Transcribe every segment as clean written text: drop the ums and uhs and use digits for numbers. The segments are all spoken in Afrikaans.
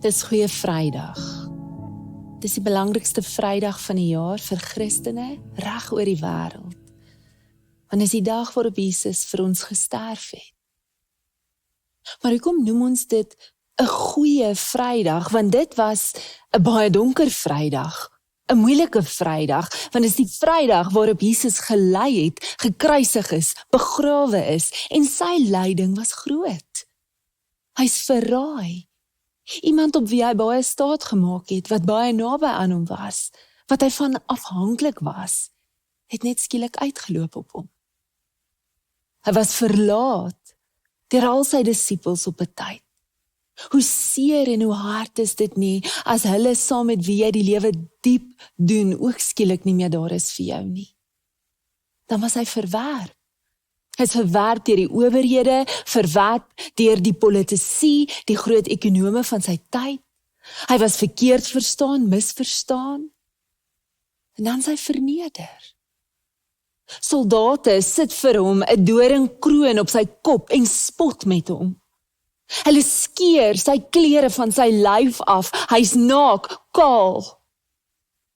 Dis Goeie Vrydag. Dis die belangrikste Vrydag van die jaar vir Christene reg oor die wêreld. Want dis die dag waarop Jesus vir ons gesterf het. Maar hoekom noem ons dit 'n Goeie Vrydag? Want dit was 'n baie donker Vrydag, 'n moeilike Vrydag, want dis die Vrydag waarop Jesus gelei het, gekruisig is, begrawe is, en sy lyding was groot. Hy's verraai. Iemand op wie hy baie staat gemaak het, wat baie naby aan hom was, wat hy van afhanklik was, het net skielik uitgeloop op hom. Hy was verlaat deur al sy disippels op 'n tyd. Hoe seer en hoe hard is dit nie, as hulle saam met wie jy die lewe diep doen, ook skielik nie meer daar is vir jou nie. Dan was hy verwerp. Hy is verwerp deur die owerhede, verwerp deur die politici, die groot ekonome van sy tyd. Hy was verkeerd verstaan, misverstaan. En dan is hy verneder. Soldate sit vir hom 'n doringkroon op sy kop en spot met hom. Hulle skeer sy klere van sy lyf af, hy's naak, kaal.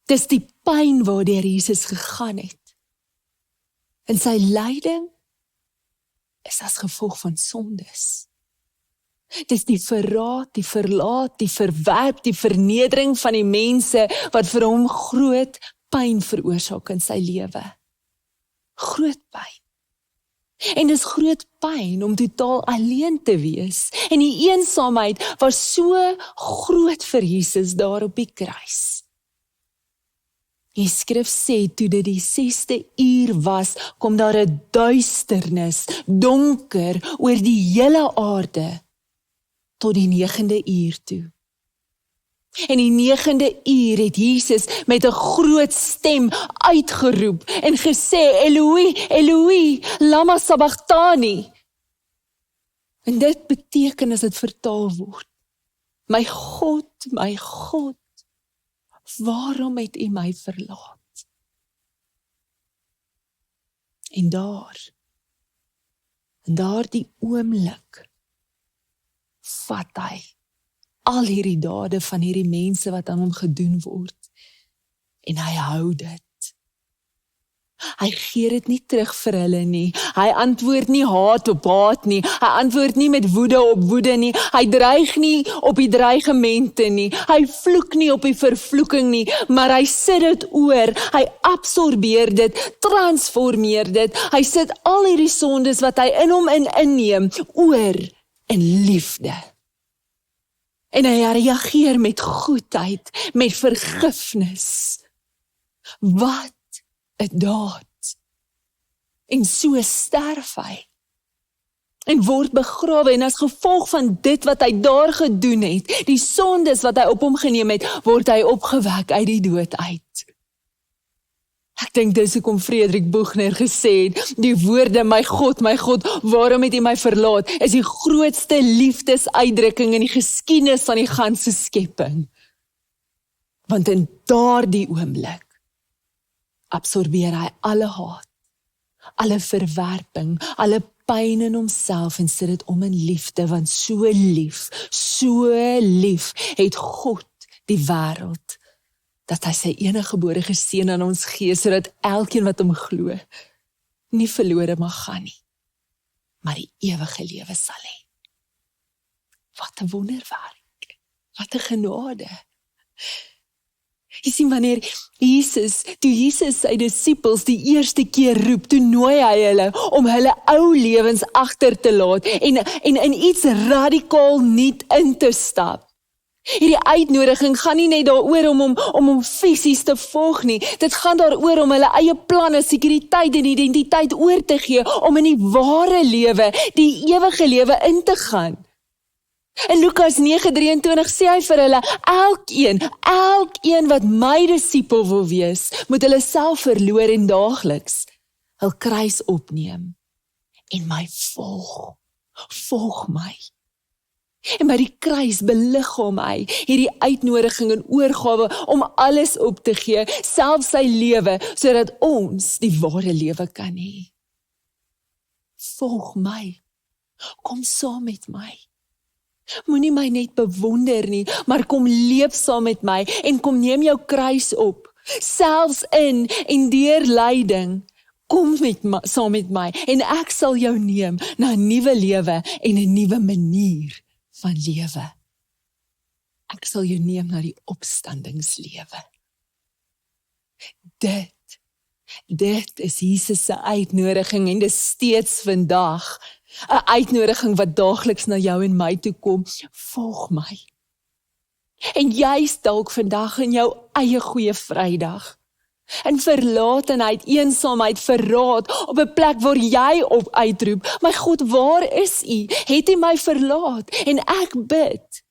Dis die pyn waardeur Jesus gegaan het. En sy lyding is as gevolg van sondes. Dis die verraad, die verlaat, die verwerp, die vernedering van die mense wat vir hom groot pyn veroorsaak in sy lewe. Groot pyn. En dis groot pyn om totaal alleen te wees. En die eensaamheid was so groot vir Jesus daar op die kruis. Die skrif sê, toe dit die 6de uur was, kom daar 'n duisternis, donker, oor die hele aarde, tot die 9de uur toe. En die 9de uur het Jesus met 'n groot stem uitgeroep en gesê, Eloi, Eloi, lama sabachthani. En dit beteken, as dit vertaal word, my God, waarom het U my verlaat? En daar die oomblik, vat hy al hierdie dade van hierdie mense wat aan hom gedoen word, en hy hou dit. Hy gee dit nie terug vir hulle nie. Hy antwoord nie haat op haat nie. Hy antwoord nie met woede op woede nie. Hy dreig nie op die dreigemente nie. Hy vloek nie op die vervloeking nie, maar hy sit dit oor. Hy absorbeer dit, transformeer dit. Hy sit al hierdie sondes wat hy in hom inneem, oor in liefde. En hy reageer met goedheid, met vergifnis. Wat 'n daad. En so sterf hy. En word begrawe, en as gevolg van dit wat hy daar gedoen het, die sondes wat hy op hom geneem het, word hy opgewek uit die dood uit. Ek dink dis hoekom Friedrich Buchner gesê het, die woorde, my God, waarom het U my verlaat, is die grootste liefdesuitdrukking in die geskiedenis van die ganse skepping. Want in daardie oomblik absorbeer hy alle haat, alle verwerping, alle pyn in homself en sit dit om in liefde, want so lief het God die wêreld, dat hy sy eniggebore seun aan ons gee, sodat elkeen wat hom glo, nie verlore mag gaan nie, maar die ewige lewe sal hê. Wat 'n wonderwerk, wat 'n genade. Jy sien, wanneer toe Jesus sy disippels die eerste keer roep, toe nooi hy hulle om hulle ou lewens agter te laat en in iets radikaal nuut in te stap. Hierdie uitnodiging gaan nie net daaroor om hom fisies te volg nie. Dit gaan daaroor om hulle eie planne, sekuriteit en identiteit oor te gee, om in die ware lewe, die ewige lewe in te gaan. In Lukas 9:23 sê hy vir hulle, elkeen wat my disipel wil wees, moet hulle self verloor en daagliks hul kruis opneem en my volg my. En by die kruis beliggaam hy hierdie uitnodiging en oorgawe om alles op te gee, selfs sy lewe, sodat ons die ware lewe kan hê. Volg my, kom saam met my. Moenie my net bewonder nie, maar kom leef saam met my en kom neem jou kruis op. Selfs in en deur lyding, kom saam met my en ek sal jou neem na 'n nuwe lewe en 'n nuwe manier van lewe. Ek sal jou neem na die opstandingslewe. Dit is Jesus se uitnodiging en dis steeds vandag 'n uitnodiging wat daagliks na jou en my toe kom. Volg my. En jy's dalk vandag in jou eie goeie Vrydag. In verlatenheid, eensaamheid, verraad, op 'n plek waar jy op uitroep, my God, waar is U? Het U my verlaat? En ek bid,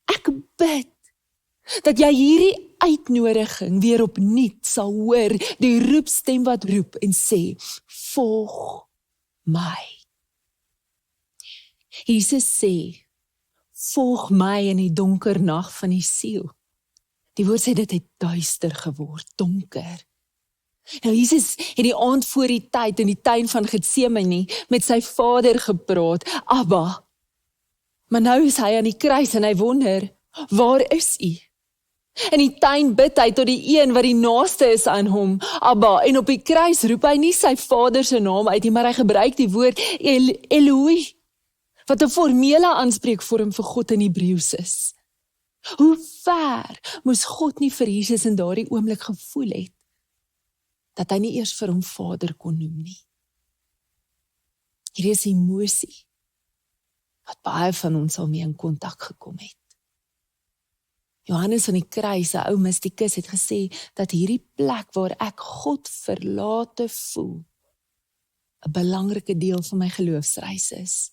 dat jy hierdie uitnodiging weer opnuut sal hoor, die roepstem wat roep en sê, volg my. Jesus sê, volg my in die donker nag van die siel. Die woord sê dit het duister geword, donker. Nou Jesus het die aand voor die tyd in die tuin van Getsemane met sy Vader gepraat, Abba. Maar nou is hy aan die kruis en hy wonder, waar is U? In die tuin bid hy tot die een wat die naaste is aan hom, Abba, en op die kruis roep hy nie sy Vader se naam uit nie, maar hy gebruik die woord Eloi, wat 'n formele aanspreekvorm vir God in Hebreëus is. Hoe ver moes God nie vir Jesus in daardie oomblik gevoel het, dat hy nie eers vir hom Vader kon noem nie. Hier is emosie, wat baie van ons al mee in kontak gekom het. Johannes van die kruis, 'n ou mystikus, het gesê, dat hierdie plek waar ek God verlate voel, 'n belangrike deel van my geloofsreis is.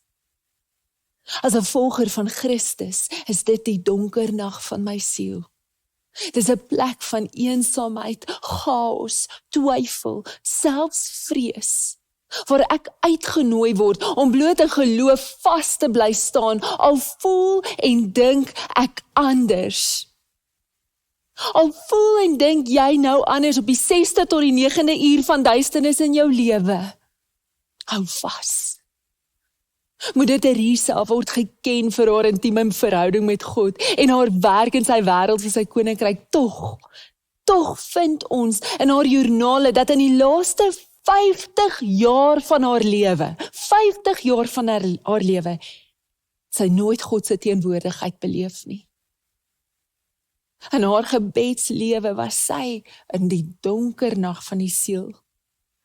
As 'n volger van Christus, is dit die donker nag van my siel. Dis 'n plek van eensaamheid, chaos, twyfel, selfs vrees, waar ek uitgenooi word om bloot in geloof vas te bly staan, al voel en dink ek anders. Al voel en dink jy nou anders op die 6de tot die 9de uur van duisternis in jou lewe. Hou vas. Moet dit Teresa word geken vir haar intieme verhouding met God en haar werk in sy wêreld vir sy koninkryk. Tog vind ons in haar joernale dat in die laaste 50 jaar van haar lewe, sy nooit God se teenwoordigheid beleef nie. In haar gebedslewe was sy in die donker nag van die siel.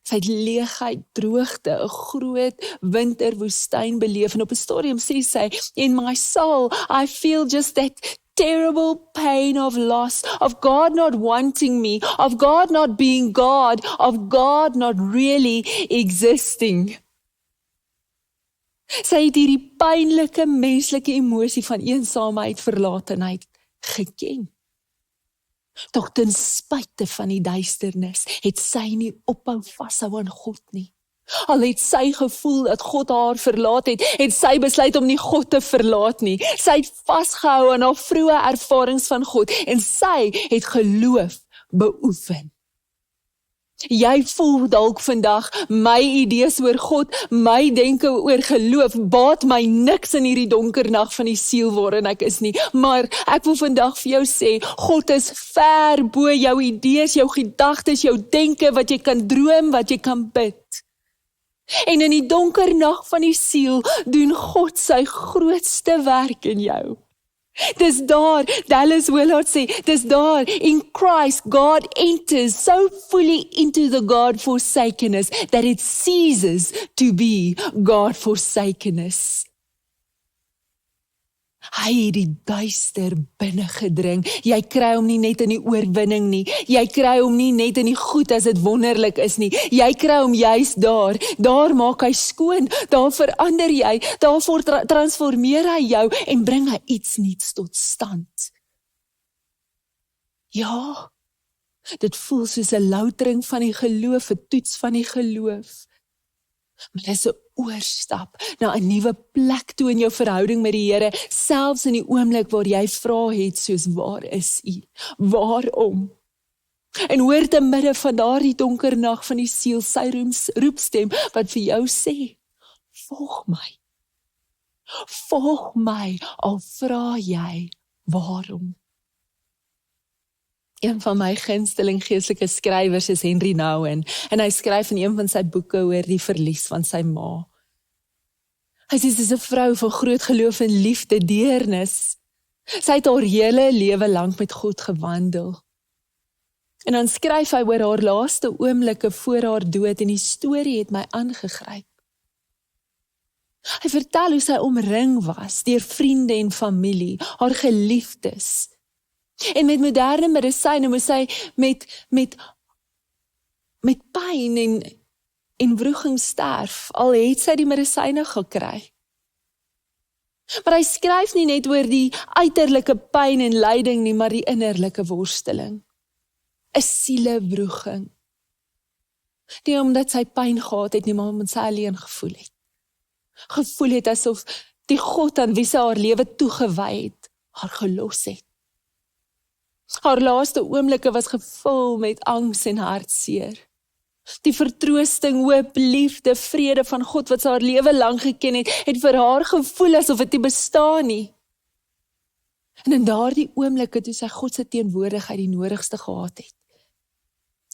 Sy het leegheid, droogte, 'n groot winterwoestyn beleef en op 'n stadium sê sy, in my soul, I feel just that terrible pain of loss, of God not wanting me, of God not being God, of God not really existing. Sy het hierdie pynlike menslike emosie van eensaamheid, verlatenheid geken. Tog ten spyte van die duisternis, het sy nie ophou vashou aan God nie. Al het sy gevoel dat God haar verlaat het, het sy besluit om nie God te verlaat nie. Sy het vasgehou aan haar vroeë ervarings van God en sy het geloof beoefen. Jy voel dalk vandag, my idees oor God, my denke oor geloof, baat my niks in hierdie donker nag van die siel waarin ek is nie, maar ek wil vandag vir jou sê, God is ver bo jou idees, jou gedagtes, jou denke, wat jy kan droom, wat jy kan bid. En in die donker nag van die siel, doen God sy grootste werk in jou. Dis daar, Dallas Willard sê, dis daar, in Christ, God enters so fully into the God-forsakenness that it ceases to be God-forsakenness. Hy het die duister binne gedring. Jy kry hom nie net in die oorwinning nie. Jy kry hom nie net in die goed as dit wonderlik is nie. Jy kry hom juist daar. Daar maak hy skoon. Daar verander jy. Daarvoor transformeer hy jou en bring hy iets nuuts tot stand. Ja, dit voel soos 'n loutering van die geloof, 'n toets van die geloof. Maar dit is 'n oorstap na 'n nuwe plek toe in jou verhouding met die Here, selfs in die oomblik waar jy vra het soos, waar is U? Waarom? En hoor te midde van daardie donker nag van die siel sy roepstem wat vir jou sê, volg my. Volg my, al vra jy, waarom? Een van my gunsteling geestelike skrywers is Henry Nouwen, en hy skryf in een van sy boeke oor die verlies van sy ma. Hy sê, sy is 'n vrou van groot geloof en liefde, deernis. Sy het haar hele lewe lank met God gewandel. En dan skryf hy oor haar laaste oomblikke voor haar dood, en die storie het my aangegryp. Hy vertel hoe sy omring was deur vriende en familie, haar geliefdes. En met moderne medisyne moes sy met pyn en wroging sterf, al het sy die medisyne gekry. Maar hy skryf nie net oor die uiterlike pyn en lyding nie, maar die innerlike worsteling. 'n Sielewroging. Nie omdat sy pyn gehad het nie, maar omdat sy alleen gevoel het. Gevoel het asof die God aan wie sy haar lewe toegewy het, haar gelos het. Haar laaste oomblikke was gevul met angs en hartseer. Die vertroosting, hoop, liefde, vrede van God wat sy haar lewe lang geken het vir haar gevoel asof dit nie bestaan nie. En in daardie oomblikke toe sy God se teenwoordigheid die nodigste gehad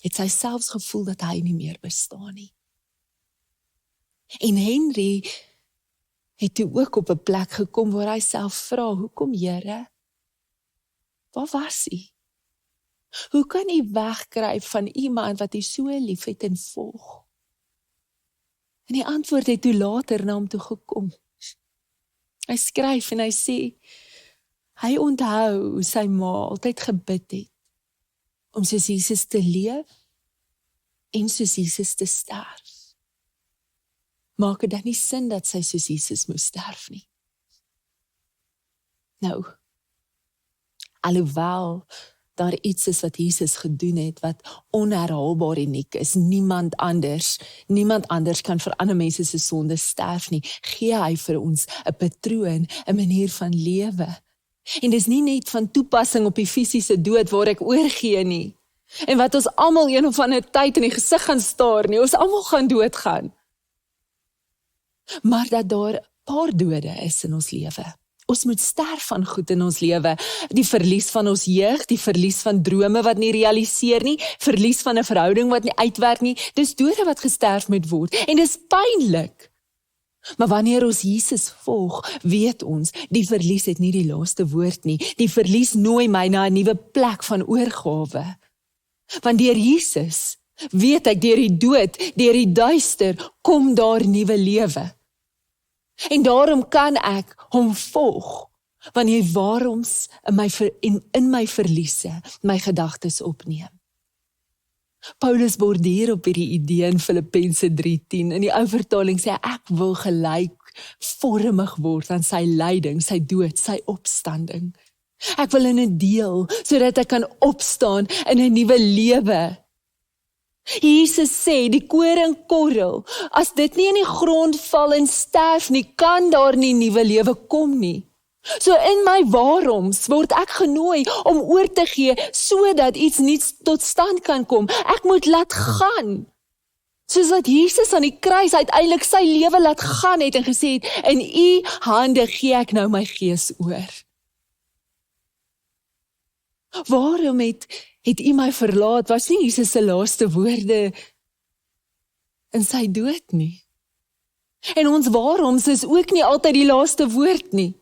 het sy selfs gevoel dat hy nie meer bestaan nie. En Henry het toe ook op 'n plek gekom waar hy self vra, hoekom Here? Waar was U? Hoe kan U wegkruip van iemand wat U so lief het en volg? En die antwoord het toe later na hom toe gekom. Hy skryf en hy sê, hy onthou hoe sy ma altyd gebid het, om soos Jesus te leef, en soos Jesus te sterf. Maak dit dan nie sin dat sy soos Jesus moes sterf nie. Nou, alhoewel daar iets is wat Jesus gedoen het, wat onherhaalbaar uniek is, niemand anders kan vir ander mense se sonde sterf nie, gee hy vir ons 'n patroon, 'n manier van lewe. En dis nie net van toepassing op die fisiese dood waar ek oorgee nie, en wat ons almal een of ander tyd in die gesig gaan staar nie, ons almal gaan doodgaan. Maar dat daar 'n paar dode is in ons lewe. Ons moet sterf van goed in ons lewe, die verlies van ons jeug, die verlies van drome wat nie realiseer nie, verlies van 'n verhouding wat nie uitwerk nie, dis dode wat gesterf moet word, en dis pynlik. Maar wanneer ons Jesus volg, weet ons, die verlies het nie die laaste woord nie, die verlies nooi my na 'n nuwe plek van oorgawe. Want deur Jesus, weet ek, deur die dood, deur die duister, kom daar nuwe lewe. En daarom kan ek hom volg, wanneer waaroms in my verliese my gedagtes opneem. Paulus borduur op hierdie idee in Filippense 3:10. In die ou vertaling sê hy, ek wil gelykvormig word aan sy lyding, sy dood, sy opstanding. Ek wil in 'n deel, sodat ek kan opstaan in 'n nuwe lewe. Jesus sê, die koringkorrel, as dit nie in die grond val en sterf nie, kan daar nie nuwe lewe kom nie. So in my waaroms word ek genooi om oor te gee, sodat iets nuuts tot stand kan kom. Ek moet laat gaan. Soos wat Jesus aan die kruis uiteindelik sy lewe laat gaan het en gesê het, in U hande gee ek nou my gees oor. Waarom het U my verlaat, was nie Jesus se laaste woorde in sy dood nie. En ons waaroms is ook nie altyd die laaste woord nie.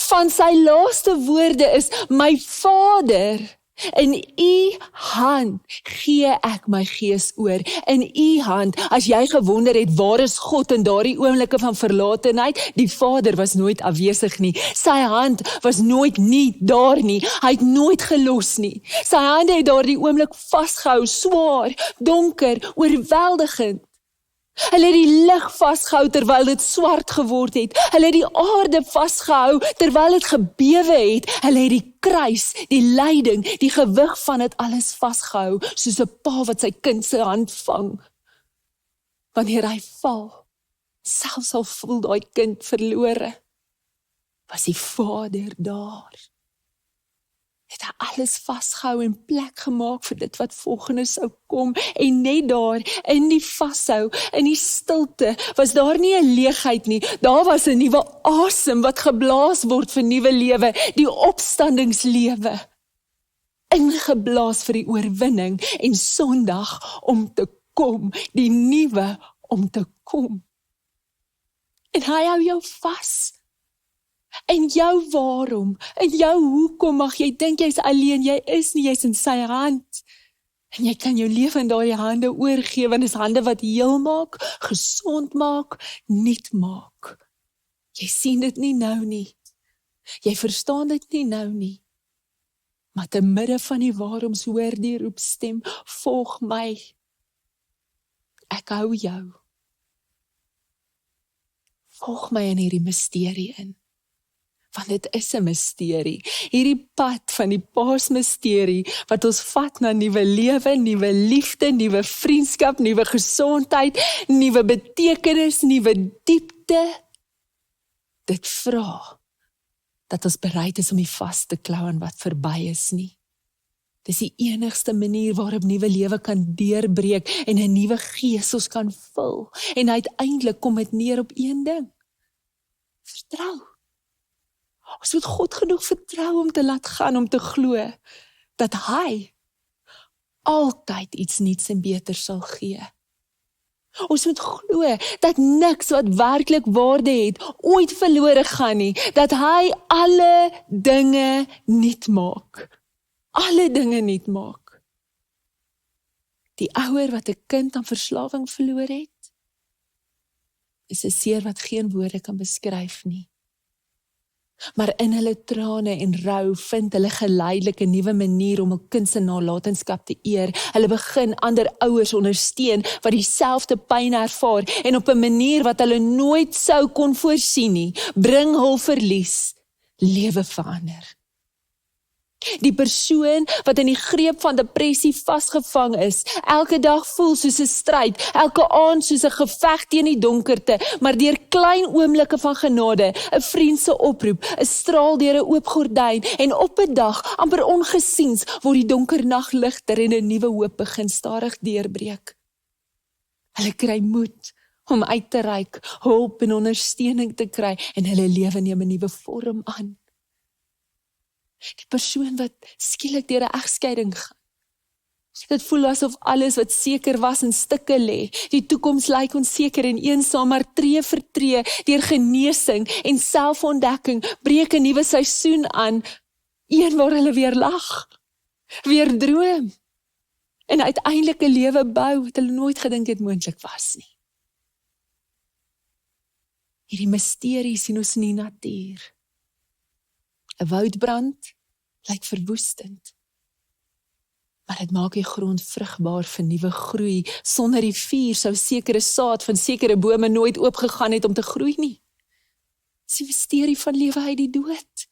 Van sy laaste woorde is, my Vader, in U hand gee ek my gees oor. In U hand, as jy gewonder het, waar is God in daardie oomblikke van verlatenheid? Die Vader was nooit afwesig nie. Sy hand was nooit nie daar nie. Hy het nooit gelos nie. Sy hande het daardie oomblik vasgehou, swaar, donker, oorweldigend. Hulle het die lig vasgehou terwyl dit swart geword het. Hulle het die aarde vasgehou terwyl dit gebewe het. Hulle het die kruis, die lyding, die gewig van dit alles vasgehou, soos 'n pa wat sy kind se hand vang. Wanneer hy val, selfs al voel daai kind verlore, was die Vader daar. Het het hy alles vasgehou en plek gemaak vir dit wat volgende sou kom. En net daar, in die vashou, in die stilte, was daar nie 'n leegheid nie. Daar was 'n nuwe asem wat geblaas word vir nuwe lewe, die opstandingslewe. Ingeblaas vir die oorwinning en Sondag om te kom, die nuwe om te kom. En hy hou jou vas. En jou waarom, en jou hoekom mag jy dink jy's alleen, jy is nie, jy's in sy hand. En jy kan jou lewe in daai hande oorgee, want dis hande wat heel maak, gesond maak, nuut maak. Jy sien dit nie nou nie. Jy verstaan dit nie nou nie. Maar te midde van die waaroms hoor die roepstem, volg my. Ek hou jou. Volg my in hierdie misterie in. Want dit is 'n misterie. Hierdie pad van die Paasmisterie, wat ons vat na nuwe lewe, nuwe liefde, nuwe vriendskap, nuwe gesondheid, nuwe betekenis, nuwe diepte. Dit vra dat ons bereid is om nie vas te klou aan wat verby is nie. Dis die enigste manier waarop nuwe lewe kan deurbreek en 'n nuwe gees ons kan vul. En uiteindelik kom dit neer op een ding. Vertrou. Ons moet God genoeg vertrou om te laat gaan, om te glo dat hy altyd iets nuuts en beter sal gee. Ons moet glo dat niks wat werklik waarde het ooit verlore gaan nie, dat hy alle dinge nuut maak. Alle dinge nuut maak. Die ouer wat 'n kind aan verslawing verloor het, is 'n seer wat geen woorde kan beskryf nie. Maar in hulle trane en rou vind hulle geleidelik 'n nuwe manier om 'n kind se nalatenskap te eer. Hulle begin ander ouers ondersteun wat dieselfde pyn ervaar en op 'n manier wat hulle nooit sou kon voorsien nie, bring hul verlies, lewe verander. Die persoon wat in die greep van depressie vasgevang is, elke dag voel soos 'n stryd, elke aand soos 'n geveg teen die donkerte, maar deur klein oomblikke van genade, 'n vriend se oproep, 'n straal deur 'n oop gordyn, en op 'n dag, amper ongesiens, word die donker nag ligter en 'n nuwe hoop begin stadig deurbreek. Hulle kry moed om uit te reik, hulp en ondersteuning te kry, en hulle lewe neem 'n nuwe vorm aan. Die persoon wat skielik deur 'n egskeiding gaan. Dit voel asof alles wat seker was in stukke lê. Die toekoms lyk onseker en eensaam, maar tree vir tree, deur genesing en selfontdekking, breek 'n nuwe seisoen aan, een waar hulle weer lag, weer droom, en uiteindelik 'n lewe bou wat hulle nooit gedink het moontlik was nie. Hierdie misterie sien ons in die natuur. 'n Woudbrand lyk verwoestend, maar dit maak die grond vrugbaar vir nuwe groei. Sonder die vuur sou sekere saad van sekere bome nooit oopgegaan het om te groei nie. Dis die misterie van lewe uit die dood.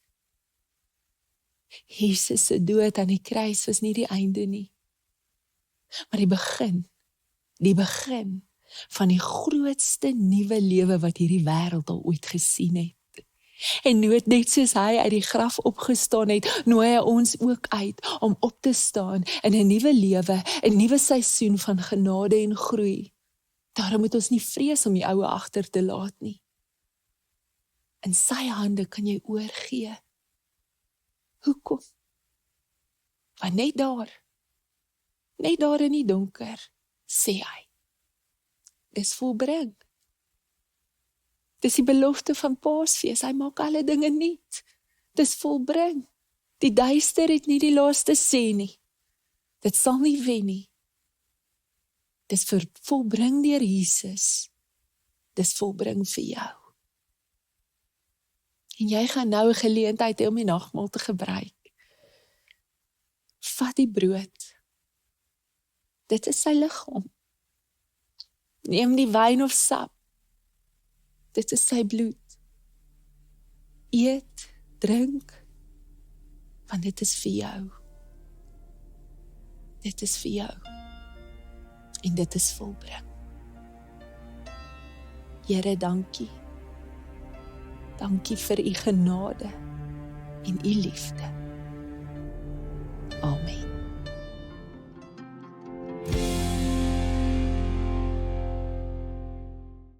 Jesus se dood aan die kruis was nie die einde nie, maar die begin van die grootste nuwe lewe wat hierdie wêreld al ooit gesien het. En net soos hy uit die graf opgestaan het, nooi hy ons ook uit om op te staan in 'n nuwe lewe, 'n nuwe seisoen van genade en groei. Daarom moet ons nie vrees om die ou agter te laat nie. In sy hande kan jy oorgee. Hoekom? Want net daar in die donker, sê hy, dis volbring. Dis die belofte van Paasfees, hy maak alle dinge nuut. Dis volbring. Die duister het nie die laaste sê nie. Dit sal nie wen nie. Dis volbring deur Jesus. Dis volbring vir jou. En jy gaan nou 'n geleentheid hê om die nagmaal te gebruik. Vat die brood. Dit is sy liggaam. Neem die wyn of sap. Dit is sy bloed. Eet, drink, want dit is vir jou. Dit is vir jou. En dit is volbring. Here, dankie. Dankie vir u genade en u liefde. Amen.